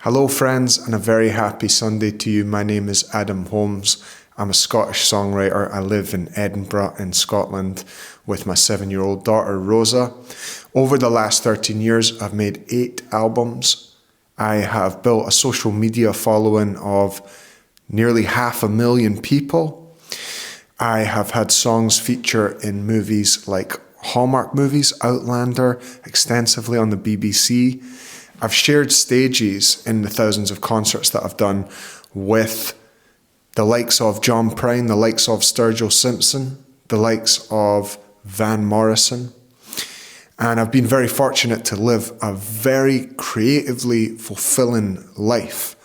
Hello friends, and a very happy Sunday to you. My name is Adam Holmes. I'm a Scottish songwriter. I live in Edinburgh in Scotland with my 7-year-old daughter Rosa. Over the last 13 years, I've made 8 albums. I have built a social media following of nearly 500,000 people. I have had songs feature in movies like Hallmark movies, Outlander, extensively on the BBC. I've shared stages in the thousands of concerts that I've done with the likes of John Prine, the likes of Sturgill Simpson, the likes of Van Morrison. And I've been very fortunate to live a very creatively fulfilling life.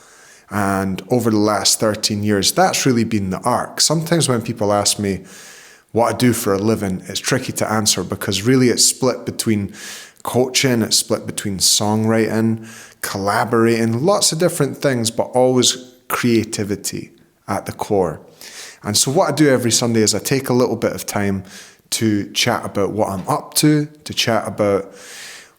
And over the last 13 years, that's really been the arc. Sometimes when people ask me what I do for a living, it's tricky to answer because really it's split between coaching, it's split between songwriting, collaborating, lots of different things, but always creativity at the core. And so what I do every Sunday is I take a little bit of time to chat about what I'm up to chat about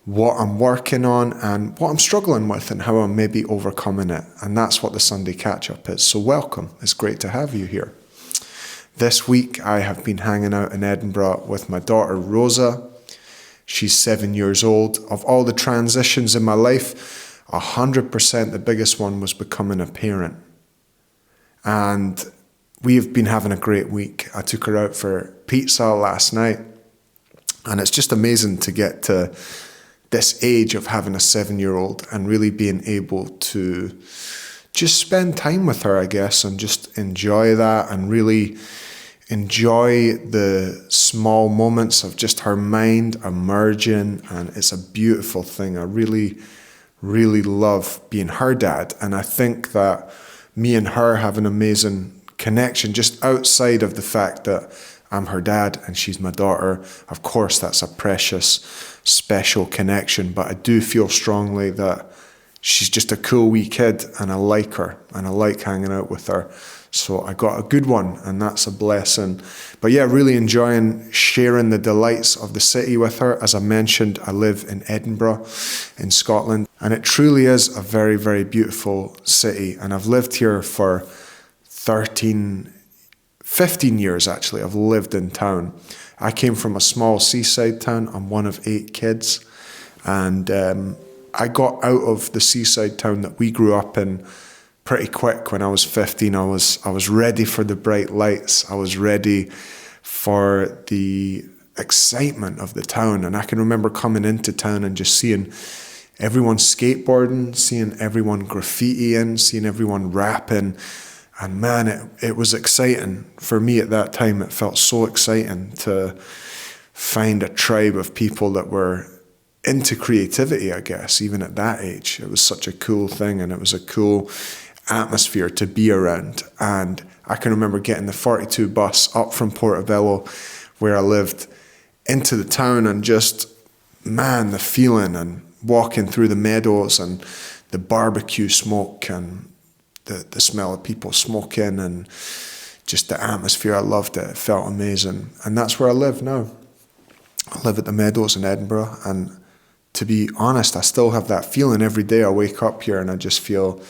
what I'm working on and what I'm struggling with and how I'm maybe overcoming it. And that's what the Sunday catch-up is. So welcome. It's great to have you here. This week I have been hanging out in Edinburgh with my daughter Rosa. She's 7 years old. Of all the transitions in my life, 100% the biggest one was becoming a parent. And we have been having a great week. I took her out for pizza last night. And it's just amazing to get to this age of having a 7-year-old and really being able to just spend time with her, I guess, and just enjoy that and really enjoy the small moments of just her mind emerging, and it's a beautiful thing. I really, really love being her dad, and I think that me and her have an amazing connection just outside of the fact that I'm her dad and she's my daughter. Of course, that's a precious, special connection, but I do feel strongly that she's just a cool wee kid and I like her and I like hanging out with her. So I got a good one and that's a blessing. But yeah, really enjoying sharing the delights of the city with her. As I mentioned, I live in Edinburgh in Scotland and it truly is a very, very beautiful city. And I've lived here for 15 years actually. I've lived in town. I came from a small seaside town. I'm one of 8 kids. And I got out of the seaside town that we grew up in pretty quick. When I was 15, I was ready for the bright lights. I was ready for the excitement of the town. And I can remember coming into town and just seeing everyone skateboarding, seeing everyone graffitiing, seeing everyone rapping. And man, it was exciting. For me at that time, it felt so exciting to find a tribe of people that were into creativity, I guess, even at that age. It was such a cool thing and it was a cool atmosphere to be around. And I can remember getting the 42 bus up from Portobello, where I lived, into the town and just, man, the feeling and walking through the meadows and the barbecue smoke and the smell of people smoking and just the atmosphere. I loved it. It felt amazing. And that's where I live now. I live at the Meadows in Edinburgh. And to be honest, I still have that feeling every day. I wake up here and I just feel,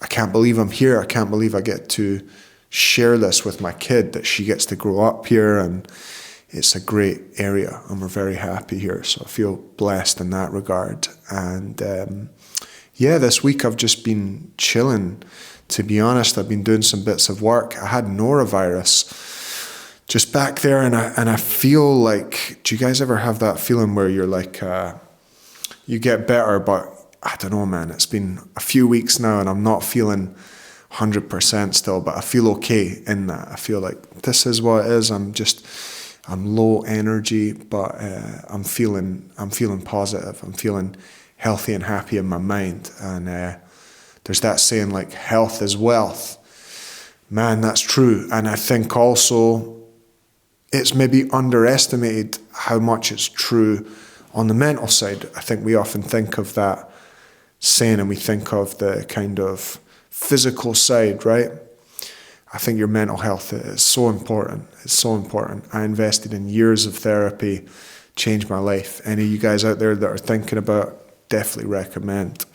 I can't believe I'm here. I can't believe I get to share this with my kid, that she gets to grow up here. And it's a great area and we're very happy here. So I feel blessed in that regard. And yeah, this week I've just been chilling. To be honest, I've been doing some bits of work. I had norovirus just back there, and I feel like, do you guys ever have that feeling where you're like, you get better, but I don't know, man. It's been a few weeks now, and I'm not feeling 100% still, but I feel okay in that. I feel like this is what it is. I'm low energy, but I'm feeling positive. I'm feeling healthy and happy in my mind. And there's that saying like health is wealth. Man, that's true. And I think also it's maybe underestimated how much it's true on the mental side. I think we often think of that saying and we think of the kind of physical side, right? I think your mental health is so important. It's so important. I invested in years of therapy, changed my life. Any of you guys out there that are thinking about, definitely recommend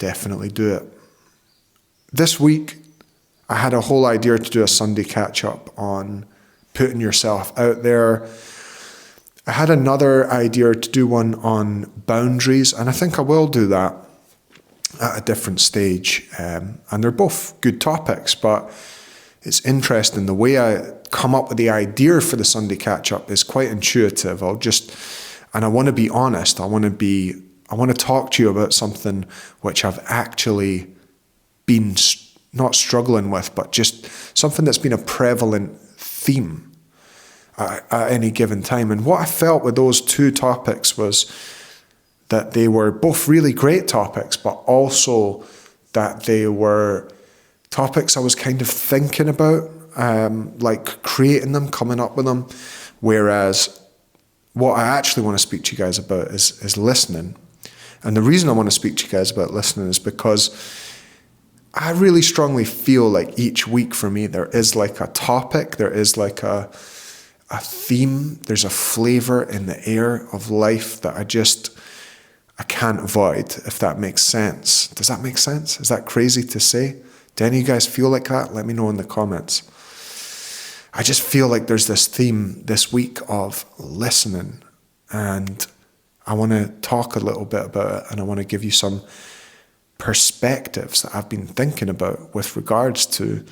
definitely do it. This week, I had a whole idea to do a Sunday catch-up on putting yourself out there. I had another idea to do one on boundaries, and I think I will do that at a different stage. And they're both good topics, but it's interesting. The way I come up with the idea for the Sunday catch-up is quite intuitive. And I want to be honest. I want to talk to you about something which I've actually been not struggling with, but just something that's been a prevalent theme at any given time. And what I felt with those two topics was that they were both really great topics, but also that they were topics I was kind of thinking about, like creating them, coming up with them. Whereas what I actually want to speak to you guys about is listening. And the reason I want to speak to you guys about listening is because I really strongly feel like each week for me, there is like a topic, there is like a theme, there's a flavor in the air of life that I can't avoid, if that makes sense. Does that make sense? Is that crazy to say? Do any of you guys feel like that? Let me know in the comments. I just feel like there's this theme this week of listening, and I want to talk a little bit about it, and I want to give you some perspectives that I've been thinking about with regards to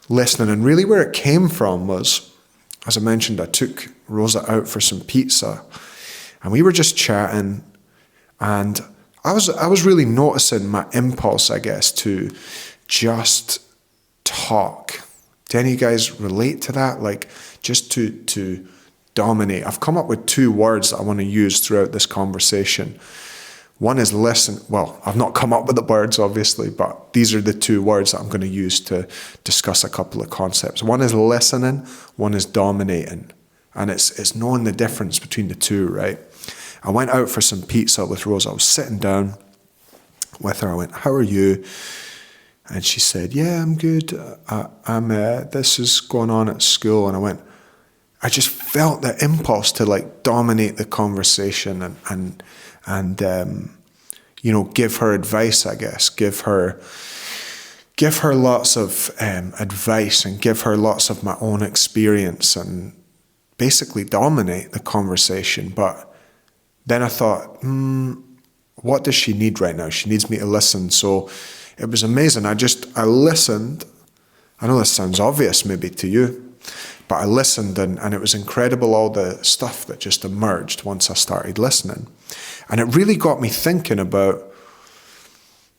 listening. And really where it came from was, as I mentioned, I took Rosa out for some pizza, and we were just chatting, and I was really noticing my impulse, I guess, to just talk. Do any of you guys relate to that? Like, just to dominate. I've come up with two words that I want to use throughout this conversation. One is listen. Well, I've not come up with the words, obviously, but these are the two words that I'm going to use to discuss a couple of concepts. One is listening, one is dominating. And it's knowing the difference between the two, right? I went out for some pizza with Rosa. I was sitting down with her. I went, "How are you?" And she said, "Yeah, I'm good. This is going on at school." And I just felt the impulse to like dominate the conversation and give her advice, I guess, give her lots of advice and give her lots of my own experience and basically dominate the conversation. But then I thought, what does she need right now? She needs me to listen. So it was amazing. I listened. I know this sounds obvious maybe to you, but I listened and it was incredible, all the stuff that just emerged once I started listening. And it really got me thinking about,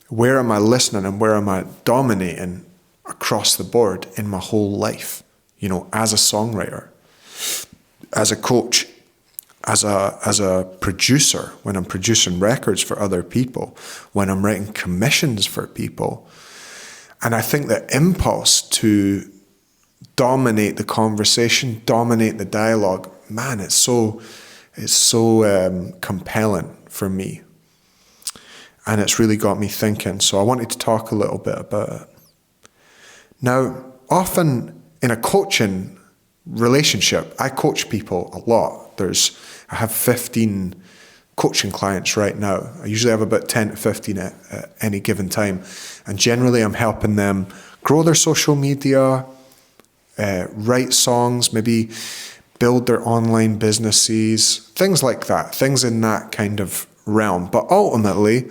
where am I listening and where am I dominating across the board in my whole life? As a songwriter, as a coach, as a producer, when I'm producing records for other people, when I'm writing commissions for people. And I think the impulse to dominate the conversation, dominate the dialogue, man, it's so compelling for me. And it's really got me thinking. So I wanted to talk a little bit about it. Now, often in a coaching relationship, I coach people a lot. I have 15 coaching clients right now. I usually have about 10 to 15 at any given time. And generally I'm helping them grow their social media, write songs, maybe build their online businesses, things like that, things in that kind of realm. But ultimately,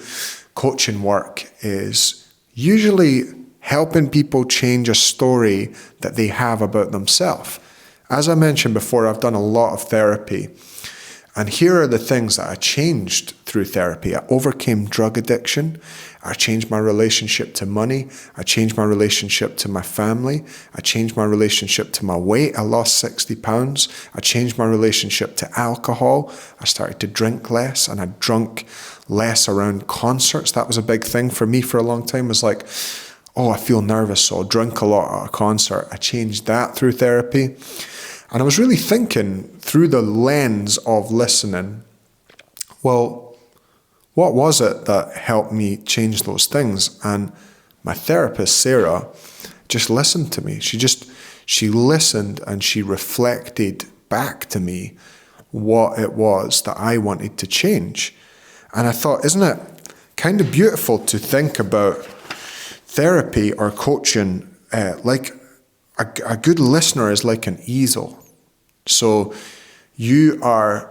coaching work is usually helping people change a story that they have about themselves. As I mentioned before, I've done a lot of therapy. And here are the things that I changed through therapy. I overcame drug addiction. I changed my relationship to money. I changed my relationship to my family. I changed my relationship to my weight. I lost 60 pounds. I changed my relationship to alcohol. I started to drink less, and I drunk less around concerts. That was a big thing for me for a long time. It was like, oh, I feel nervous, so I'll drink a lot at a concert. I changed that through therapy. And I was really thinking through the lens of listening, well, what was it that helped me change those things? And my therapist, Sarah, just listened to me. She listened and she reflected back to me what it was that I wanted to change. And I thought, isn't it kind of beautiful to think about therapy or coaching like a good listener is like an easel. So you're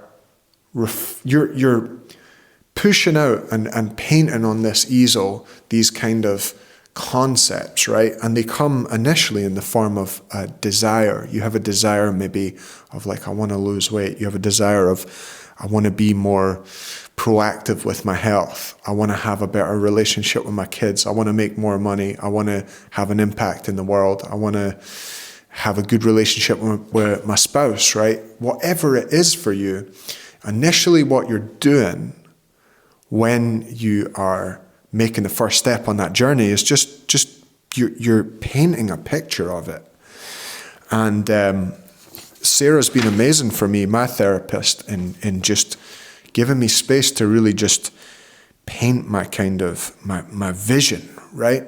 pushing out and painting on this easel these kind of concepts, right? And they come initially in the form of a desire. You have a desire maybe of like, I want to lose weight. You have a desire of, I want to be more proactive with my health. I want to have a better relationship with my kids. I want to make more money. I want to have an impact in the world. I want to have a good relationship with my spouse, right? Whatever it is for you, initially what you're doing when you are making the first step on that journey is just you're painting a picture of it. And Sarah's been amazing for me, my therapist, in just giving me space to really just paint my kind of my vision, right,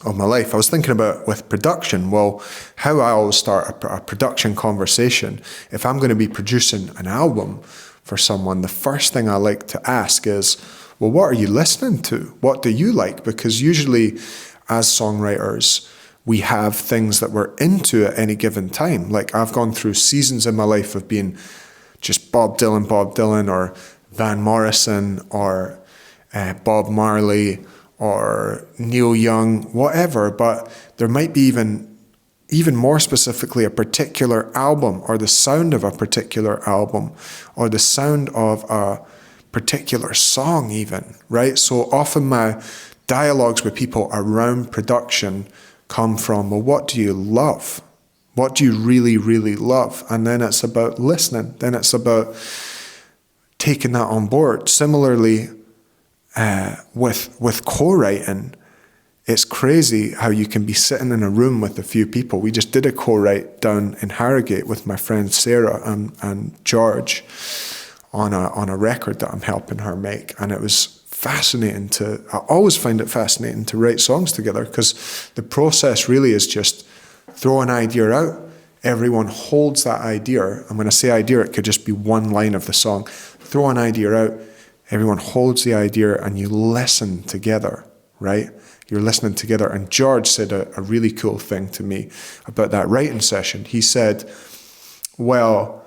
of my life. I was thinking about with production, well, how I always start a production conversation. If I'm going to be producing an album for someone, the first thing I like to ask is, well, what are you listening to? What do you like? Because usually as songwriters, we have things that we're into at any given time. Like I've gone through seasons in my life of being just Bob Dylan, or Van Morrison, or Bob Marley, or Neil Young, whatever. But there might be even more specifically, a particular album, or the sound of a particular album, or the sound of a particular song even, right? So often my dialogues with people around production come from, well, what do you love? What do you really, really love? And then it's about listening. Then it's about taking that on board. Similarly, with co-writing, it's crazy how you can be sitting in a room with a few people. We just did a co-write down in Harrogate with my friend Sarah and George on a record that I'm helping her make. And it was fascinating I always find it fascinating to write songs together, because the process really is just throw an idea out. Everyone holds that idea. And when I say idea, it could just be one line of the song. Throw an idea out. Everyone holds the idea and you listen together, right? You're listening together. And George said a really cool thing to me about that writing session. He said, well,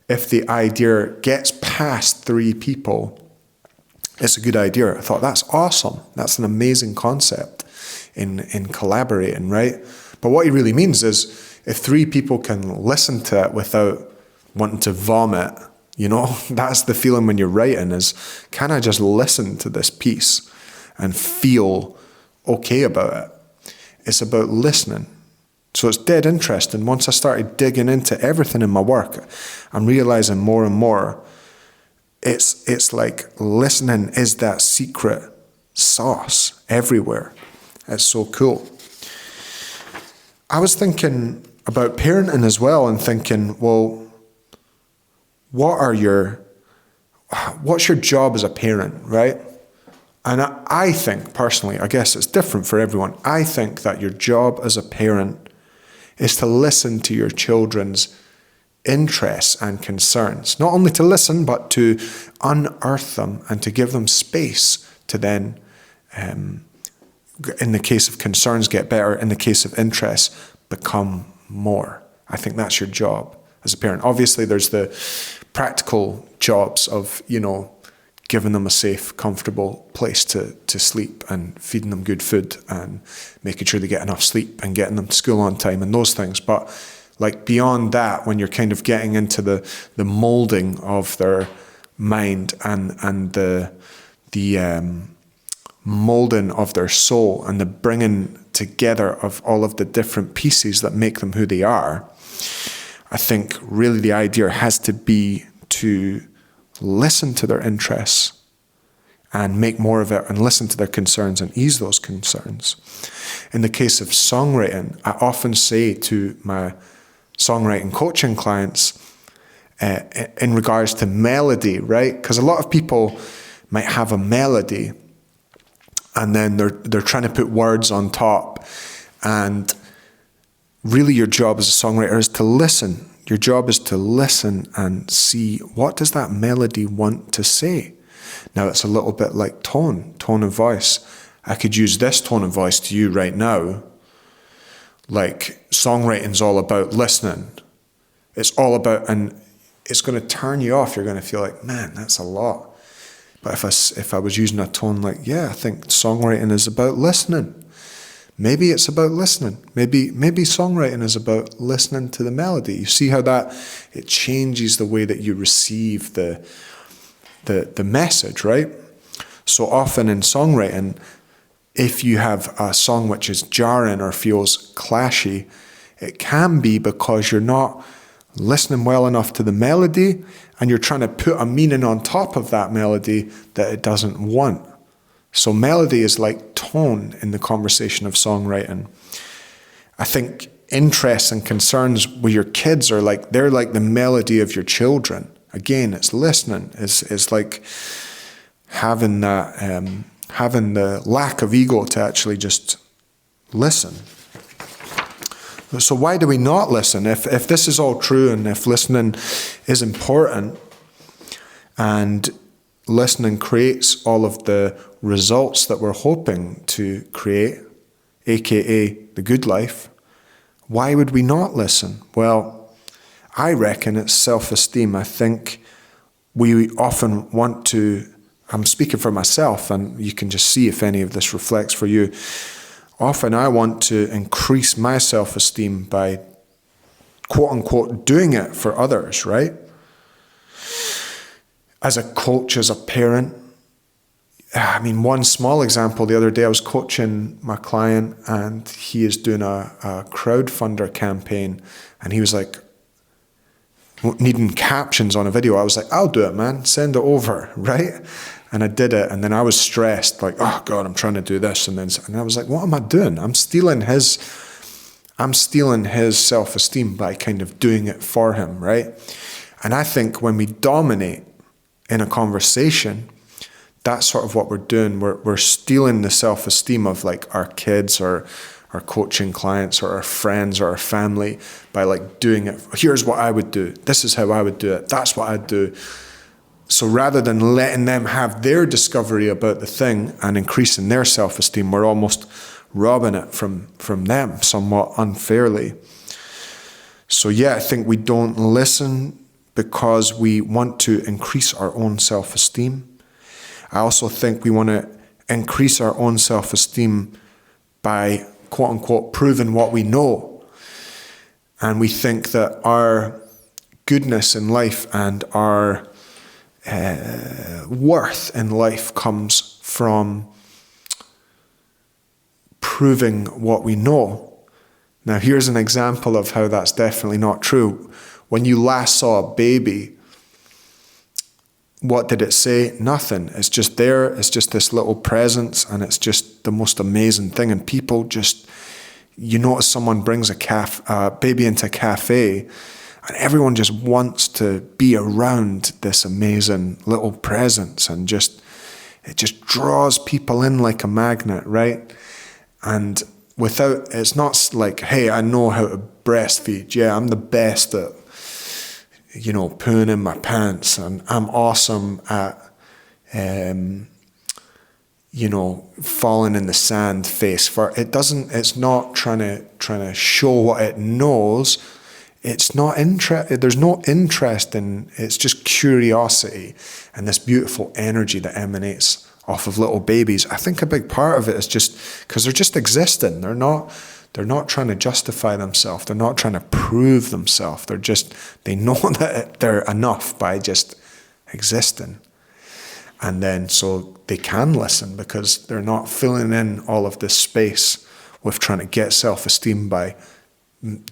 if the idea gets past 3 people, it's a good idea. I thought, that's awesome. That's an amazing concept in collaborating, right? But what he really means is, if 3 people can listen to it without wanting to vomit, that's the feeling when you're writing is, can I just listen to this piece and feel okay about it? It's about listening. So it's dead interesting. Once I started digging into everything in my work, I'm realizing more and more, it's like listening is that secret sauce everywhere. It's so cool. I was thinking about parenting as well, and thinking, well, what's your job as a parent, right? And I think personally, I guess it's different for everyone. I think that your job as a parent is to listen to your children's interests and concerns. Not only to listen, but to unearth them and to give them space to then, in the case of concerns, get better. In the case of interests, become more. I think that's your job as a parent. Obviously, there's the practical jobs of, giving them a safe, comfortable place to sleep, and feeding them good food, and making sure they get enough sleep, and getting them to school on time, and those things. But like beyond that, when you're kind of getting into the molding of their mind and the molding of their soul, and the bringing together of all of the different pieces that make them who they are, I think really the idea has to be to listen to their interests and make more of it, and listen to their concerns and ease those concerns. In the case of songwriting, I often say to my songwriting coaching clients, in regards to melody, right? Because a lot of people might have a melody and then they're trying to put words on top. And really your job as a songwriter is to listen. Your job is to listen and see, what does that melody want to say? Now it's a little bit like tone of voice. I could use this tone of voice to you right now. Like, songwriting's all about listening. It's all about, and it's going to turn you off. You're going to feel like, man, that's a lot. But if I was using a tone like, yeah, I think songwriting is about listening. Maybe it's about listening. Maybe songwriting is about listening to the melody. You see how it changes the way that you receive the message, right? So often in songwriting, if you have a song which is jarring or feels clashy, it can be because you're not listening well enough to the melody, and you're trying to put a meaning on top of that melody that it doesn't want. So melody is like tone in the conversation of songwriting. I think interests and concerns with your kids they're like the melody of your children. Again, it's listening. It's like having the lack of ego to actually just listen. So why do we not listen? If this is all true, and if listening is important, and listening creates all of the results that we're hoping to create, aka the good life, why would we not listen? Well, I reckon it's self-esteem. I think we often want to, I'm speaking for myself, and you can just see if any of this reflects for you. Often I want to increase my self-esteem by, quote unquote, doing it for others, right? As a coach, as a parent. I mean, one small example, the other day I was coaching my client, and he is doing a crowdfunder campaign, and he was like, needing captions on a video. I was like, I'll do it, man. Send it over, right? And I did it, and then I was stressed, like, oh God, I'm trying to do this, and I was like, what am I doing? I'm stealing his self-esteem by kind of doing it for him, right? And I think when we dominate in a conversation, that's sort of what we're doing. We're stealing the self-esteem of like our kids or our coaching clients or our friends or our family by like doing it. Here's what I would do. This is how I would do it. That's what I'd do. So rather than letting them have their discovery about the thing and increasing their self-esteem, we're almost robbing it from them somewhat unfairly. So yeah, I think we don't listen because we want to increase our own self-esteem. I also think we want to increase our own self-esteem by, quote unquote, proving what we know. And we think that our goodness in life and our worth in life comes from proving what we know. Now, here's an example of how that's definitely not true. When you last saw a baby, what did it say? Nothing. It's just there. It's just this little presence, and it's just the most amazing thing. And people just, you notice someone brings a baby into a cafe, and everyone just wants to be around this amazing little presence, and it just draws people in like a magnet, right? And it's not like, hey, I know how to breastfeed. Yeah, I'm the best at, pooing in my pants, and I'm awesome at, falling in the sand face first. It's not trying to show what it knows. It's not there's no interest in, it's just curiosity and this beautiful energy that emanates off of little babies. I think a big part of it is just because they're just existing. They're not trying to justify themselves. They're not trying to prove themselves. They know that they're enough by just existing. And then so they can listen because they're not filling in all of this space with trying to get self-esteem by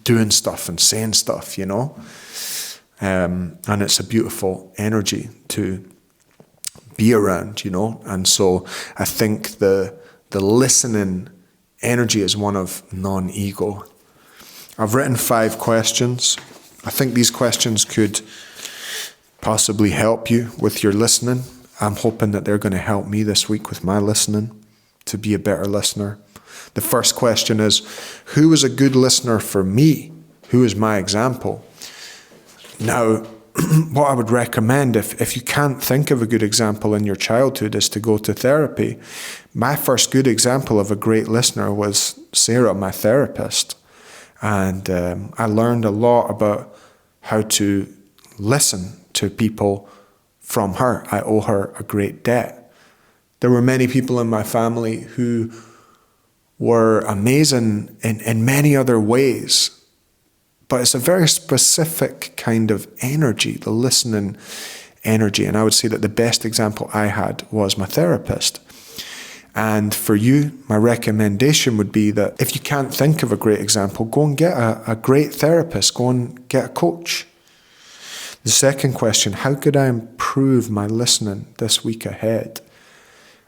doing stuff and saying stuff, and it's a beautiful energy to be around, and so I think the listening energy is one of non-ego. I've written 5 questions. I think these questions could possibly help you with your listening. I'm hoping that they're going to help me this week with my listening to be a better listener. The first question is, who is a good listener for me? Who is my example? Now, what I would recommend if you can't think of a good example in your childhood is to go to therapy. My first good example of a great listener was Sarah, my therapist. And I learned a lot about how to listen to people from her. I owe her a great debt. There were many people in my family who were amazing in many other ways, but it's a very specific kind of energy, the listening energy. And I would say that the best example I had was my therapist. And for you, my recommendation would be that if you can't think of a great example, go and get a great therapist, go and get a coach. The second question, how could I improve my listening this week ahead?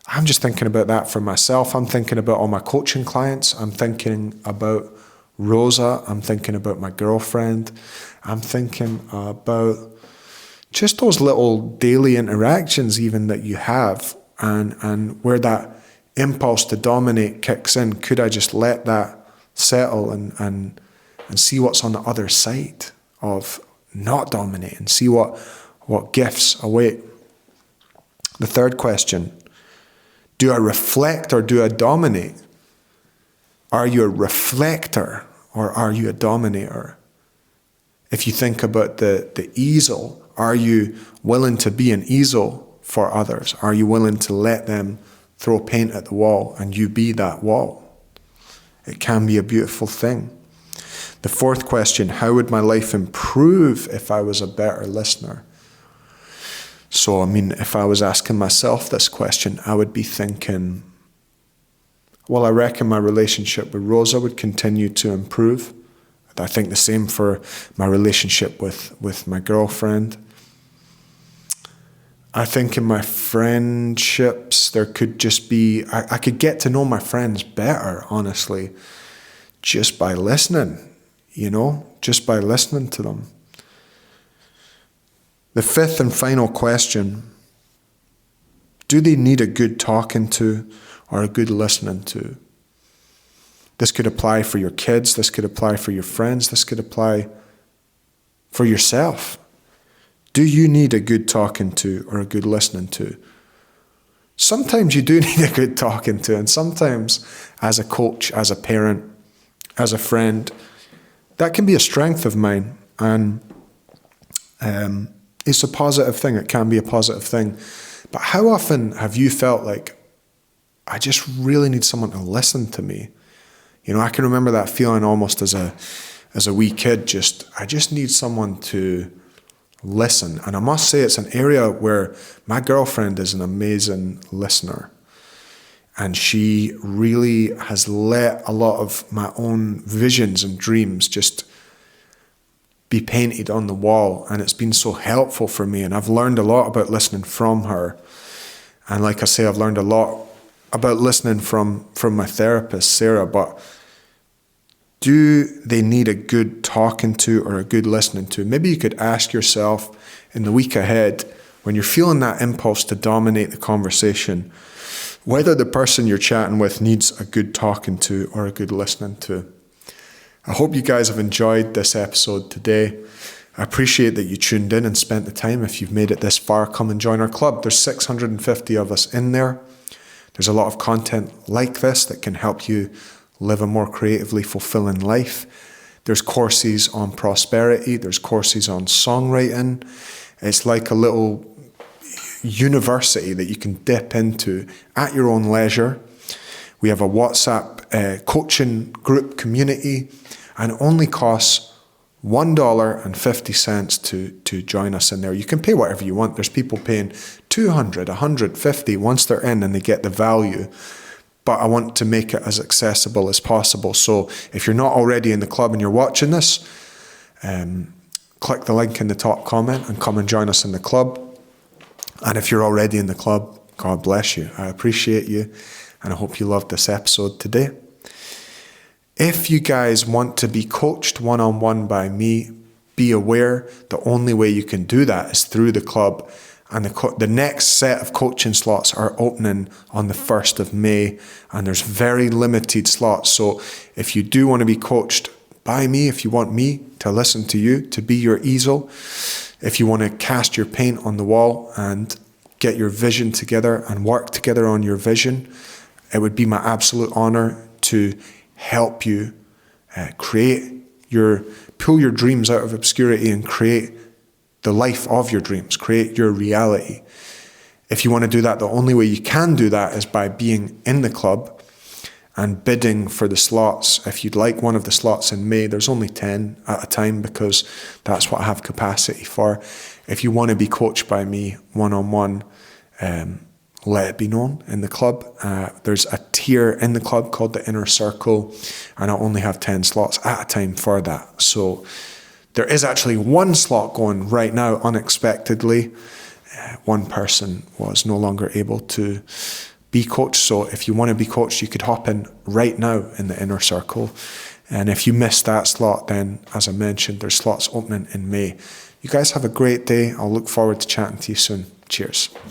I'm just thinking about that for myself. I'm thinking about all my coaching clients. I'm thinking about Rosa. I'm thinking about my girlfriend. I'm thinking about just those little daily interactions even that you have, and where that impulse to dominate kicks in. Could I just let that settle and see what's on the other side of not dominating, see what gifts await? The third question, do I reflect or do I dominate? Are you a reflector or are you a dominator? If you think about the easel, are you willing to be an easel for others? Are you willing to let them throw paint at the wall and you be that wall? It can be a beautiful thing. The fourth question, how would my life improve if I was a better listener? So, if I was asking myself this question, I would be thinking, well, I reckon my relationship with Rosa would continue to improve. I think the same for my relationship with my girlfriend. I think in my friendships, there could just be, I could get to know my friends better, honestly, just by listening, just by listening to them. The fifth and final question, do they need a good talking to or a good listening to? This could apply for your kids, this could apply for your friends, this could apply for yourself. Do you need a good talking to or a good listening to? Sometimes you do need a good talking to, and sometimes as a coach, as a parent, as a friend, that can be a strength of mine, and it's a positive thing. It can be a positive thing. But how often have you felt like, I just really need someone to listen to me? I can remember that feeling almost as a wee kid. I just need someone to listen. And I must say it's an area where my girlfriend is an amazing listener. And she really has let a lot of my own visions and dreams just be painted on the wall. And it's been so helpful for me. And I've learned a lot about listening from her. And like I say, I've learned a lot about listening from my therapist, Sarah. But do they need a good talking to or a good listening to? Maybe you could ask yourself in the week ahead, when you're feeling that impulse to dominate the conversation, whether the person you're chatting with needs a good talking to or a good listening to. I hope you guys have enjoyed this episode today. I appreciate that you tuned in and spent the time. If you've made it this far, come and join our club. There's 650 of us in there. There's a lot of content like this that can help you live a more creatively fulfilling life. There's courses on prosperity. There's courses on songwriting. It's like a little university that you can dip into at your own leisure. We have a WhatsApp coaching group community, and it only costs $1.50 to join us in there. You can pay whatever you want. There's people paying $200, $150 once they're in and they get the value. But I want to make it as accessible as possible. So if you're not already in the club and you're watching this, click the link in the top comment and come and join us in the club. And if you're already in the club, God bless you. I appreciate you, and I hope you loved this episode today. If you guys want to be coached one-on-one by me, be aware the only way you can do that is through the club. And the next set of coaching slots are opening on the 1st of May, and there's very limited slots. So if you do want to be coached by me, if you want me to listen to you, to be your easel, If you want to cast your paint on the wall and get your vision together and work together on your vision, it would be my absolute honor to help you pull your dreams out of obscurity and create the life of your dreams, create your reality. If you want to do that, the only way you can do that is by being in the club and bidding for the slots. If you'd like one of the slots in May, there's only 10 at a time because that's what I have capacity for. If you want to be coached by me one-on-one, let it be known in the club. There's a tier in the club called the Inner Circle, and I only have 10 slots at a time for that. So there is actually one slot going right now unexpectedly. One person was no longer able to be coached. So if you want to be coached, you could hop in right now in the Inner Circle. And if you missed that slot, then as I mentioned, there's slots opening in May. You guys have a great day. I'll look forward to chatting to you soon. Cheers.